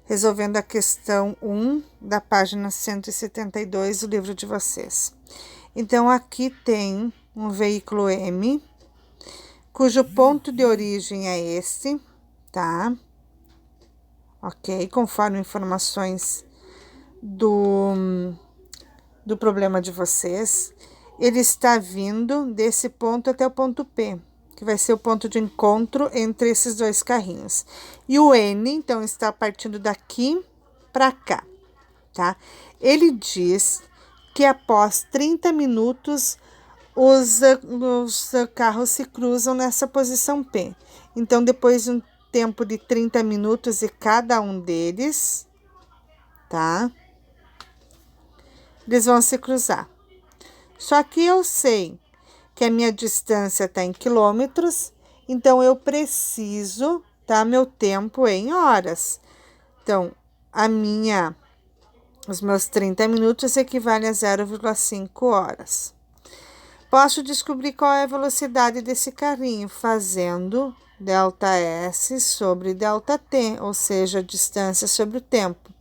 resolvendo a questão 1 da página 172 do livro de vocês. Então, aqui tem um veículo M, cujo ponto de origem é este, tá? Ok, conforme informações do problema de vocês, ele está vindo desse ponto até o ponto P, que vai ser o ponto de encontro entre esses dois carrinhos. E o N, então, está partindo daqui para cá, tá? Ele diz que após 30 minutos os carros se cruzam nessa posição P. Então, depois de um tempo de 30 minutos e cada um deles, tá? Eles vão se cruzar. Só que eu sei que a minha distância está em quilômetros, então eu preciso meu tempo em horas. Então, os meus 30 minutos equivalem a 0,5 horas. Posso descobrir qual é a velocidade desse carrinho fazendo ΔS sobre ΔT, ou seja, a distância sobre o tempo.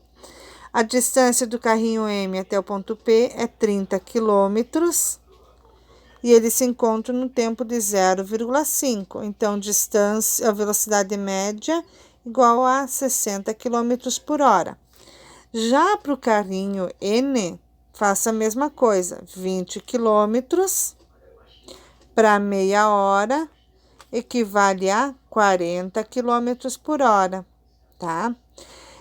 A distância do carrinho M até o ponto P é 30 quilômetros e ele se encontra no tempo de 0,5. Então, a velocidade média igual a 60 km por hora. Já para o carrinho N, faça a mesma coisa. 20 km para meia hora equivale a 40 km por hora, tá?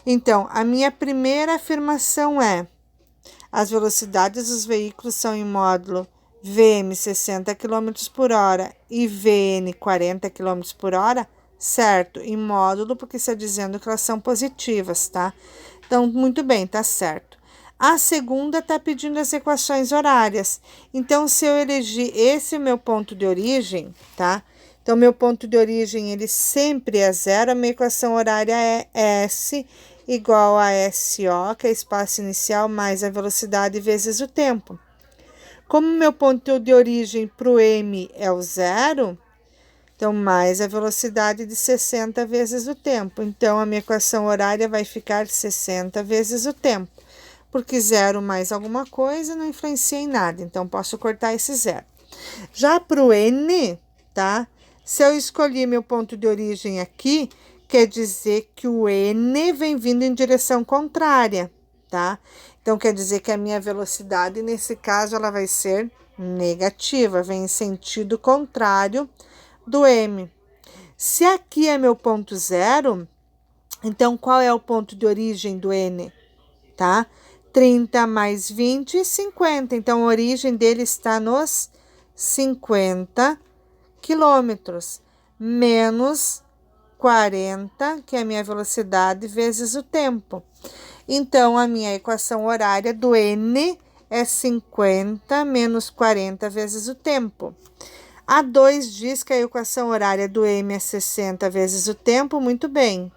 Então, a minha primeira afirmação é: as velocidades dos veículos são em módulo VM 60 km por hora e VN 40 km por hora, certo? Em módulo, porque está dizendo que elas são positivas, tá? Então, muito bem, tá certo. A segunda está pedindo as equações horárias. Então, se eu eleger esse meu ponto de origem, tá? Então, meu ponto de origem, ele sempre é zero. A minha equação horária é S igual a SO, que é espaço inicial, mais a velocidade vezes o tempo. Como meu ponto de origem para o M é o zero, então mais a velocidade de 60 vezes o tempo. Então, a minha equação horária vai ficar 60 vezes o tempo, porque zero mais alguma coisa não influencia em nada, então posso cortar esse zero. Já para o N, tá? Se eu escolhi meu ponto de origem aqui, quer dizer que o N vem vindo em direção contrária, tá? Então, quer dizer que a minha velocidade, nesse caso, ela vai ser negativa, vem em sentido contrário do M. Se aqui é meu ponto zero, então, qual é o ponto de origem do N, tá? 30 mais 20, 50. Então, a origem dele está nos 50 quilômetros, menos 40, que é a minha velocidade, vezes o tempo. Então, a minha equação horária do N é 50 menos 40 vezes o tempo. A 2 diz que a equação horária do M é 60 vezes o tempo, muito bem.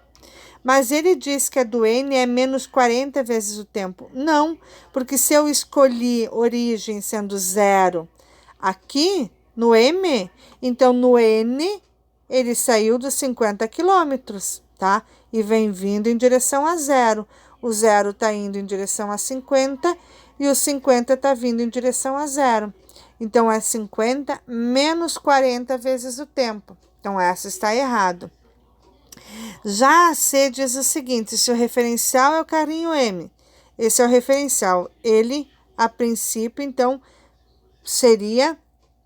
Mas ele diz que a do N é menos 40 vezes o tempo. Não, porque se eu escolhi origem sendo zero aqui no M, então no N ele saiu dos 50 quilômetros, tá? E vem vindo em direção a zero. O zero está indo em direção a 50 e o 50 está vindo em direção a zero. Então, é 50 menos 40 vezes o tempo. Então, essa está errado. Já a C diz o seguinte: se o referencial é o carrinho M, esse é o referencial. Ele, a princípio, então, seria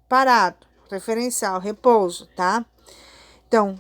parado. Referencial, repouso, tá? Então,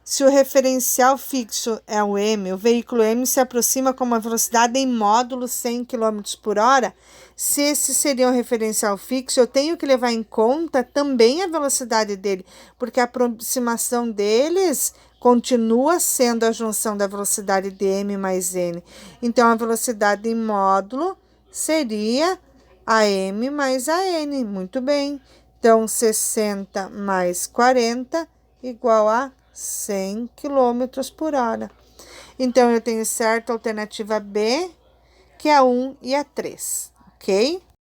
se o referencial fixo é o M, o veículo M se aproxima com uma velocidade em módulo 100 km por hora. Se esse seria um referencial fixo, eu tenho que levar em conta também a velocidade dele, porque a aproximação deles continua sendo a junção da velocidade de M mais N. Então, a velocidade em módulo seria a M mais a N. Muito bem. Então, 60 mais 40 igual a 100 km por hora. Então, eu tenho certo a alternativa B, que é a 1 e a 3, ok?